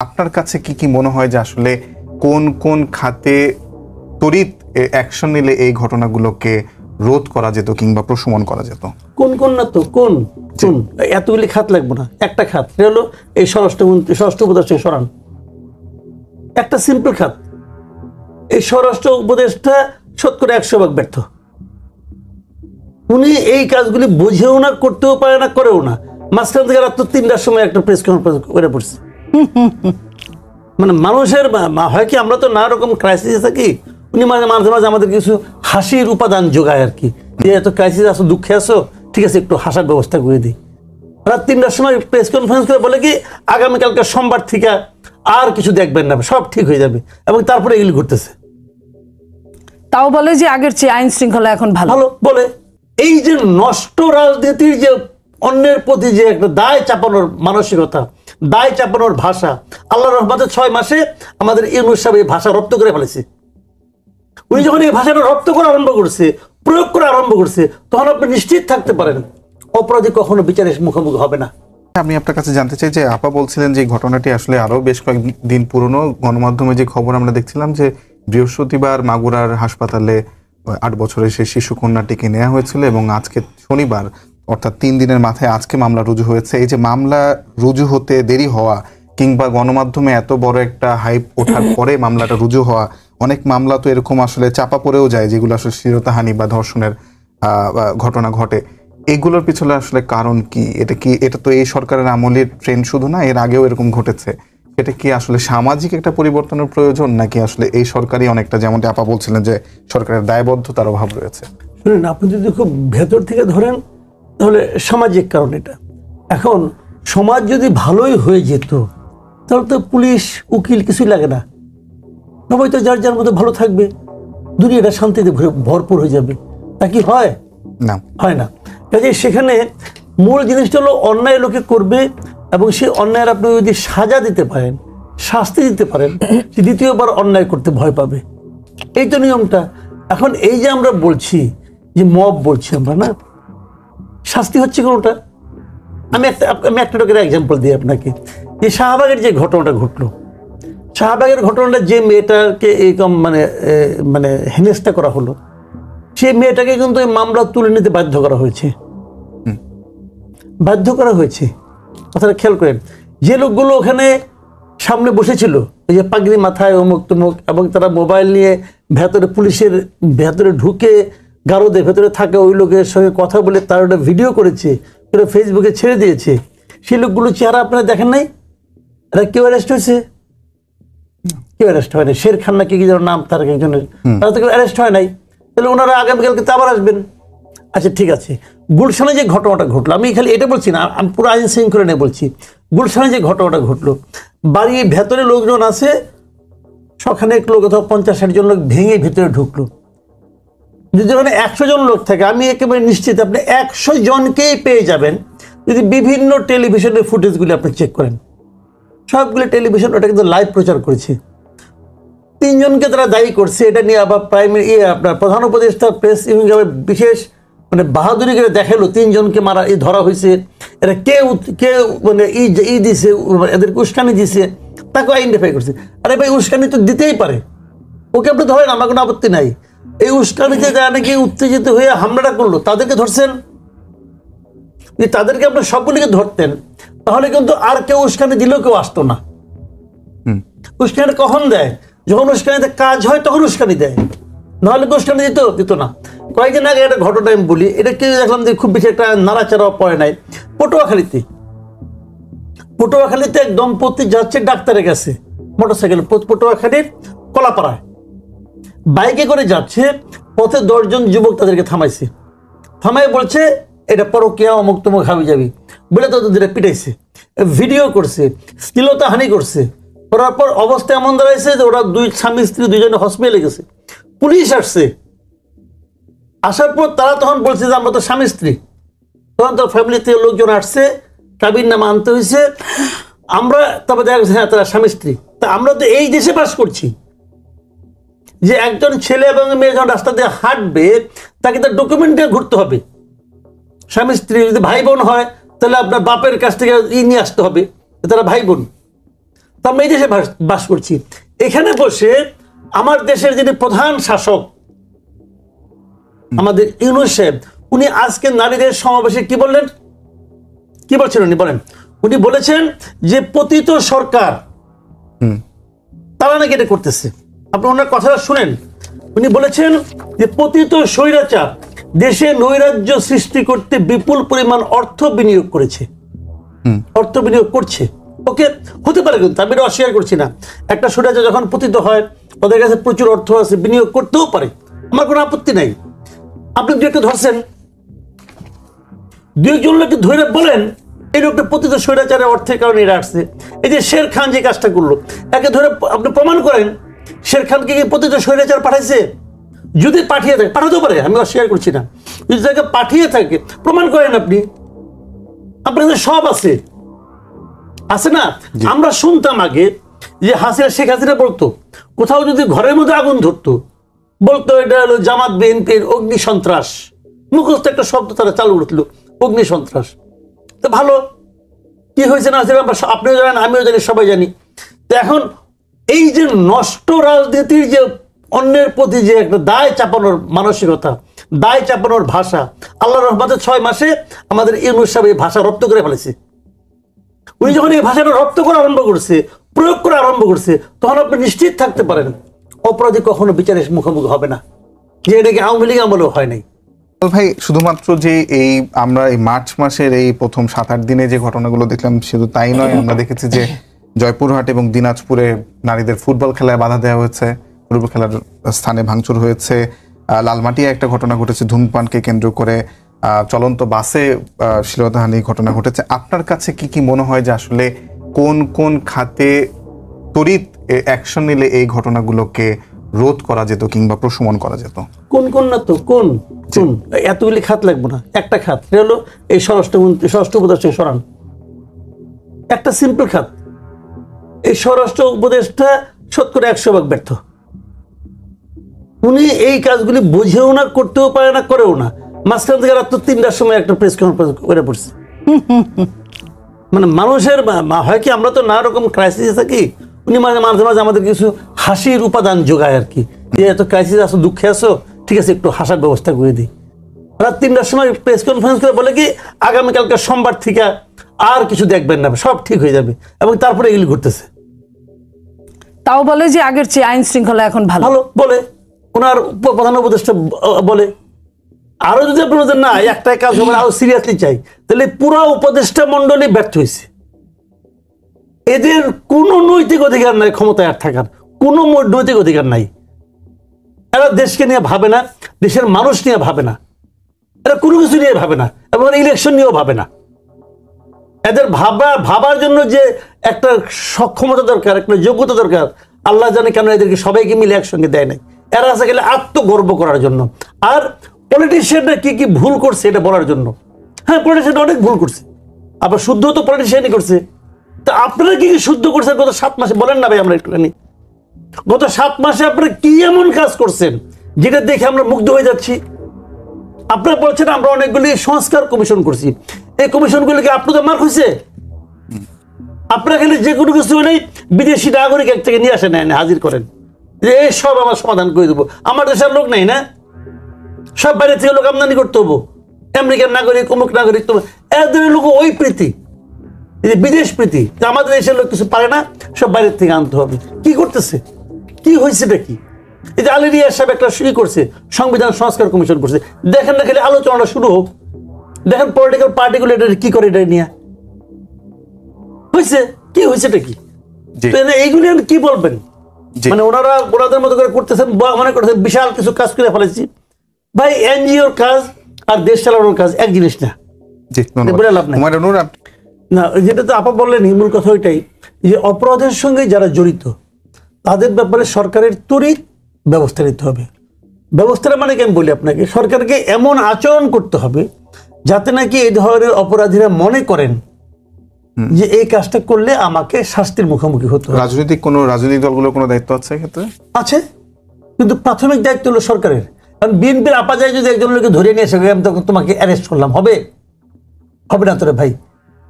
আপনার কাছে কি মনে হয় যে আসলে কোন কোন খাতে তড়িৎ অ্যাকশন নিলে এই ঘটনাগুলোকে রোধ করা যেত কিংবা প্রশমন করা যেত? কোন কোন না তো কোন কোন এতগুলি খাত লাগবে না, একটা খাত হলো এই স্বরাষ্ট্রমন্ত্রী স্বরাষ্ট্র উপদেষ্টা সরান। একটা সিম্পল খাত, এই স্বরাষ্ট্র উপদেষ্টা 100% ব্যর্থ। উনি এই কাজগুলি বুঝেও না, করতেও পারে না, করেও না। মাঝখান থেকে রাত 3টার সময় একটা প্রেস কনফারেন্স করে পড়ছে। মানে মানুষের হয় কি, আমরা তো নানা রকম ক্রাইসিসে থাকি, উনি মাঝে মাঝে মাঝে আমাদের কিছু হাসির উপাদান যোগায় আর কি, যে এত ক্রাইসিস আসো, দুঃখে আসো, ঠিক আছে একটু হাসার ব্যবস্থা করে দিই। রাত 3টার সময় প্রেস কনফারেন্স করে বলে কি আগামীকালকে সোমবার থেকে আর কিছু দেখবেন না, সব ঠিক হয়ে যাবে, এবং তারপরে এগুলি ঘুরতেছে। তাও বলে যে আগের চেয়ে আইন শৃঙ্খলা এখন ভালো বলে। এই যে নষ্ট রাজনীতির যে অন্যের প্রতি যে একটা দায় চাপানোর মানসিকতা, দায় চাপানোর ভাষা, আল্লাহর রহমতে 6 মাসে আমাদের ইউনূস সাহেব এই ভাষা রপ্ত করে ফেলেছে। উনি যখন এই ভাষাটা রপ্ত করা আরম্ভ করছে, প্রয়োগ করা আরম্ভ করছে, তখন আপনি নিশ্চিত থাকতে পারেন অপরাধী কখনো বিচারের মুখোমুখি হবে না। আমি আপনার কাছে জানতে চাই যে আপা বলছিলেন যে ঘটনাটি আসলে আরো বেশ কয়েকদিন পুরনো। গণমাধ্যমে যে খবর আমরা দেখছিলাম যে বৃহস্পতিবার মাগুরার হাসপাতালে 8 বছরের সেই শিশু কন্যাটিকে নেওয়া হয়েছিল এবং আজকে শনিবার অর্থাৎ 3 দিনের মাথায় আজকে মামলা রুজু হয়েছে। এই যে মামলা রুজু হতে দেরি হওয়া কিংবা গণমাধ্যমে এত বড় একটা হাইপ ওঠার পরে মামলাটা রুজু হওয়া, অনেক মামলা তো এরকম আসলে চাপা পড়েও যায় যেগুলো আসলে শ্লীলতাহানি বা ধর্ষণের ঘটনা ঘটে। এগুলোর পিছনে আসলে কারণ কি? এটা তো এই সরকারের আমলের ট্রেন্ড শুধু না, এর আগেও এরকম ঘটেছে। এটা কি আসলে সামাজিক একটা পরিবর্তনের প্রয়োজন, নাকি আসলে এই সরকারই অনেকটা, যেমনটি আপা বলছিলেন যে সরকারের দায়বদ্ধতার অভাব রয়েছে? শুনুন, আপনি যদি খুব ভেতর থেকে ধরেন তাহলে সামাজিক কারণ এটা। এখন সমাজ যদি ভালোই হয়ে যেত তাহলে তো পুলিশ উকিল কিছুই লাগে না, সবাই তো যার যার মধ্যে ভালো থাকবে, দুনিয়াটা শান্তিতে ভরপুর হয়ে যাবে। তা কি হয়? না, হয় না। কাজে সেখানে মূল জিনিসটা হলো অন্যায় লোকে করবে, এবং সেই অন্যায়ের আপনি যদি সাজা দিতে পারেন, শাস্তি দিতে পারেন, সে দ্বিতীয়বার অন্যায় করতে ভয় পাবে। এই তো নিয়মটা। এখন এই যে আমরা বলছি যে মব বলছি আমরা, না শাস্তি হচ্ছে কোনটা? আমি একটা লোকের এক্সাম্পল দিই আপনাকে। যে শাহবাগের যে ঘটনাটা ঘটলো, শাহবাগের ঘটনাটা যে মেয়েটাকে এরকম মানে হেনস্থা করা হলো, সেই মেয়েটাকে কিন্তু এই মামলা তুলে নিতে বাধ্য করা হয়েছে। কথাটা খেয়াল করেন। যে লোকগুলো ওখানে সামনে বসেছিল, এই যে পাগড়ি মাথায় অমুক তমুক, এবং তারা মোবাইল নিয়ে ভেতরে পুলিশের ভেতরে ঢুকে গারদের ভেতরে থাকে ওই লোকের সঙ্গে কথা বলে তার ওটা ভিডিও করেছে, ফেসবুকে ছেড়ে দিয়েছে, সেই লোকগুলো চেহারা আপনারা দেখেন নাই? এরা কেউ অ্যারেস্ট হয়েছে? কেউ অ্যারেস্ট হয় নাই। শের খান নাকি কি যেন নাম তার একজনের, তারা তো কেউ অ্যারেস্ট হয় নাই। তাহলে ওনারা আগামীকালকে তো আবার আসবেন। আচ্ছা ঠিক আছে, গুলশানে যে ঘটনাটা ঘটলো, আমি খালি এটা বলছি না, আমি পুরো আইন শৃঙ্খলা নিয়ে বলছি। গুলশানে যে ঘটনাটা ঘটলো, বাড়ির ভেতরে লোকজন আছে, সখানেক লোক অথবা 50-60 জন লোক ভেঙে ভিতরে ঢুকলো। যদি ওখানে 100 জন লোক থাকে, আমি একেবারে নিশ্চিত আপনি 100 জনকেই পেয়ে যাবেন যদি বিভিন্ন টেলিভিশনের ফুটেজগুলি আপনি চেক করেন। সবগুলো টেলিভিশন ওটা কিন্তু লাইভ প্রচার করেছে। 3 জনকে তারা দায়ী করছে, এটা নিয়ে আবার আপনার প্রধান উপদেষ্টা প্রেস বিশেষ বাহাদুরি করে দেখালো 3 জনকে মারা ধরা হয়েছে, এরা কে মানে দিছে, এদেরকে উস্কানি দিছে, তাকে আইডেন্টিফাই করছে। আরে ভাই, উস্কানি তো দিতেই পারে, ওকে আপনি ধরেন, আমার কোনো আপত্তি নাই। এই উস্কানিতে যারা নাকি উত্তেজিত হয়ে হামলাটা করলো তাদেরকে ধরছেন। তাদেরকে আপনার সবগুলিকে ধরতেন, তাহলে কিন্তু আর কেউ উস্কানি দিলেও কেউ আসতো না। উস্কানি কখন দেয়? যখন উস্কানিতে কাজ হয় তখন উস্কানি দেয়, নাহলে উস্কানি দিত না। কয়েকদিন আগে একটা ঘটনা আমি বলি, এটা কেউ দেখলাম যে খুব বেশি একটা নাড়াচাড়া পড়ে নাই। পটুয়াখালীতে এক দম্পতি যাচ্ছে ডাক্তারের কাছে মোটরসাইকেল, পটুয়াখালীর কলাপাড়ায় বাইকে করে যাচ্ছে, পথে 10 জন যুবক তাদেরকে থামাই বলছে এটা পরকীয়া অমুক তমুক হাবি যাবি বলে তাদের পিটাইছে, ভিডিও করছে, শ্লীলতাহানি করছে। করার পর অবস্থা এমন দাঁড়াইছে যে ওরা স্বামী স্ত্রী 2 জনে হসপিটালে গেছে। পুলিশ আসছে, আসার পর তারা তখন বলছে যে আমরা তো স্বামী স্ত্রী। তখন তার ফ্যামিলি থেকে লোকজন আসছে, কাবির নামা আনতে হয়েছে। আমরা তারপর দেখা গেছে হ্যাঁ তারা স্বামী স্ত্রী। তা আমরা তো এই দেশে বাস করছি যে একজন ছেলে এবং মেয়ে যখন রাস্তা দিয়ে হাঁটবে তাকে তার ডকুমেন্টে ঘুরতে হবে। স্বামী স্ত্রী যদি ভাই বোন হয় তাহলে আপনার বাপের কাছ থেকে নিয়ে আসতে হবে, তারা ভাই বোন। তো আমরা এই দেশে বাস করছি। এখানে বসে আমার দেশের যিনি প্রধান শাসক আমাদের ইউনূস সাহেব, উনি আজকে নারীদের সমাবেশে কি বললেন, কি বলছেন উনি বলেন? উনি বলেছেন যে পতিত সরকার তারা নাকি এটা করতেছে। আপনি ওনার কথাটা শুনেন। উনি বলেছেন যে পতিত স্বৈরাচার দেশে নৈরাজ্য সৃষ্টি করতে বিপুল পরিমাণ অর্থ বিনিয়োগ করেছে, অর্থ বিনিয়োগ করছে। ওকে, হতে পারে, কিন্তু আমি এটা অস্বীকার করছি না। একটা স্বৈরাচার যখন পতিত হয় ওদের কাছে প্রচুর অর্থ আছে, বিনিয়োগ করতেও পারে, আমার কোনো আপত্তি নাই। আপনি দু একটা ধরছেন, দু একজন লোককে ধরে বলেন এই লোকটা পতিত স্বৈরাচারের অর্থের কারণে এরা আসছে। এই যে শের খান যে কাজটা করলো, একে ধরে আপনি প্রমাণ করেন শের খানকে কি পতিত স্বৈরাচার পাঠাইছে? যদি পাঠিয়ে থাকে, পাঠাতেও পারে, আমি অস্বীকার করছি না, যদি তাকে পাঠিয়ে থাকে প্রমাণ করেন। আপনি আপনার কাছে সব আছে, আছে না? আমরা শুনতাম আগে যে শেখ হাসিনা বলতো কোথাও যদি ঘরের মধ্যে আগুন ধরতো, বলতো এটা হলো জামাত বিএনপির অগ্নি সন্ত্রাস, মুখস্থ একটা শব্দ তারা চালু করছিল, অগ্নি সন্ত্রাস। তো ভালো, কি হয়েছে না আপনিও জানেন, আমিও জানি, সবাই জানি। তো এখন এই যে নষ্ট রাজনীতির যে অন্যের প্রতি যে একটা দায় চাপানোর মানসিকতা, দায় চাপানোর ভাষা, আল্লাহর রহমতে 6 মাসে আমাদের ইউনূস সাহেব এই ভাষা রপ্ত করে ফেলেছে। উনি যখন এই ভাষাটা রপ্ত করা আরম্ভ করছে, প্রয়োগ করা আরম্ভ করছে, তখন আপনি নিশ্চিত থাকতে পারেন অপরাধী কখনো বিচারের মুখোমুখি হবে না, যে এটাকে আওয়ামী লীগ আমলেও হয় নাই। ভাই, শুধুমাত্র যে এই আমরা এই মার্চ মাসের এই প্রথম 7-8 দিনে যে ঘটনাগুলো দেখলাম শুধু তাই নয়, আমরা দেখেছি যে জয়পুরহাট এবং দিনাজপুরে নারীদের ফুটবল খেলায় বাধা দেওয়া হয়েছে, ফুটবল খেলার স্থানে ভাঙচুর হয়েছে। লালমাটিয়া একটা ঘটনা ঘটেছে ধূমপানকে কেন্দ্র করে, চলন্ত বাসে শ্লীলতাহানি ঘটনা ঘটেছে। আপনার কাছে কি কি মনে হয় যে আসলে কোন কোন খাতে তড়িৎ অ্যাকশন নিলে এই ঘটনাগুলোকে রোধ করা যেত কিংবা প্রশমন করা যেত? কোন কোন না তো কোন কোন এতগুলি খাত লাগবে না, একটা খাত, এটা হলো এই স্বরাষ্ট্র উপদেষ্টা সরান। একটা সিম্পল খাত, এই স্বরাষ্ট্র উপদেষ্টা 100% ব্যর্থ। উনি এই কাজগুলি বুঝেও না, করতেও পারে না, করেও না। মাঝখান থেকে রাত 3টার সময় একটা প্রেস কনফারেন্স করে পড়ছে। মানে মানুষের হয় কি, আমরা তো নানা রকম ক্রাইসিসে থাকি, উনি মাঝে মাঝে মাঝে আমাদের কিছু হাসির উপাদান যোগায় আর কি, যে এত ক্রাইসিস আছো, দুঃখে আছো, ঠিক আছে একটু হাসার ব্যবস্থা করে দিই। রাত 3টার সময় প্রেস কনফারেন্স করে বলে কি আগামীকালকে সোমবার থেকে আর কিছু দেখবেন না, সব ঠিক হয়ে যাবে, এবং তারপরে এগুলি ঘুরতেছে। তাও বলে যে আগের চেয়ে আইন শৃঙ্খলা এখন ভালো ভালো বলে ওনার প্রধান উপদেষ্টা বলে। আরো যদি আপনি বলতেন না একটাই কাজ হবে, আরো সিরিয়াসলি চাই, তাহলে পুরো উপদেষ্টা মন্ডলী ব্যর্থ হয়েছে। এদের কোনো নৈতিক অধিকার নাই ক্ষমতায় আর থাকার, কোনো নৈতিক অধিকার নাই। এরা দেশকে নিয়ে ভাবে না, দেশের মানুষ নিয়ে ভাবে না, এরা কোনো কিছু নিয়ে ভাবে না, এবং ইলেকশন নিয়েও ভাবে না। এদের ভাবার জন্য যে একটা সক্ষমতা দরকার, একটা যোগ্যতা দরকার, আল্লাহ জানে কেন এদেরকে সবাইকে মিলে একসঙ্গে দেয় নাই। এরা আছে গেলে আত্মগর্ব করার জন্য, আর পলিটিশিয়ানরা কি কি ভুল করছে এটা বলার জন্য। হ্যাঁ, পলিটিশিয়ান অনেক ভুল করছে, আবার শুদ্ধ তো পলিটিশিয়ানই করছে। তা আপনারা কি কি শুদ্ধ করছেন গত 7 মাসে বলেন না ভাই, আমরা একটুখানি গত 7 মাসে আপনারা কি এমন কাজ করছেন যেটা দেখে আমরা মুগ্ধ হয়ে যাচ্ছি। আপনারা বলছেন আমরা অনেকগুলি সংস্কার কমিশন করছি, এই কমিশনগুলিকে আপনাদের মার্ক হয়েছে? আপনারা এখানে যে কোনো কিছু নেই বিদেশি নাগরিক এক থেকে নিয়ে আসেন, হাজির করেন যে এই সব আমার সমাধান করে দেবো। আমার দেশের লোক নেই না, সব বাইরে থেকে লোক আমদানি করতে হবো, আমেরিকার নাগরিক, অমুক নাগরিক, এদের লোক ওই প্রীতি, বিদেশ প্রীতি, আমাদের দেশের লোক কিছু পারে না, সব বাইরের থেকে আনতে হবে। কি করতেছে, কি হয়েছে কি? এই যে আলী রিয়াজ সাহেব একটা শুরু করছে, সংবিধান সংস্কার কমিশন করছে, দেখেন না খালি আলোচনাটা শুরু হোক, দেখেন পলিটিক্যাল পার্টিগুলো এটা কি করে, এটা নিয়ে হয়েছে কি, হয়েছেটা কি? এইগুলি কি বলবেন? মানে ওনারা ওনাদের মতো করে করতেছেন, মনে করতেছেন বিশাল কিছু কাজ করে ফেলেছি। ভাই, এনজিওর কাজ আর দেশ চালানোর কাজ এক জিনিস না, বলে লাভ নাই না। যেটা তো আপা বললেন, মূল কথা ওইটাই যে অপরাধের সঙ্গে যারা জড়িত তাদের ব্যাপারে সরকারের তড়িৎ ব্যবস্থা নিতে হবে। ব্যবস্থাটা মানে কি আমি বলি আপনাকে, সরকারকে এমন আচরণ করতে হবে যাতে নাকি এই ধরনের অপরাধীরা মনে করেন যে এই কাজটা করলে আমাকে শাস্তির মুখোমুখি হতে হবে। রাজনৈতিক দলগুলোর কোনো দায়িত্ব আছে ক্ষেত্রে? আছে, কিন্তু প্রাথমিক দায়িত্ব হলো সরকারের। কারণ বিএনপির আপাজায় যদি একজন লোককে ধরে নিয়ে এসে আমি তখন তোমাকে অ্যারেস্ট করলাম, হবে? হবে না তোরে ভাই।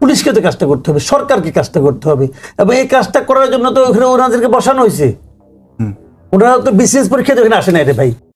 পুলিশকে তো কাজটা করতে হবে, সরকারকে কাজটা করতে হবে, এবং এই কাজটা করার জন্য তো ওখানে ওনাদেরকে বসানো হয়েছে। ওনারা তো বিসিএস পরীক্ষা তো এখানে আসে না রে ভাই।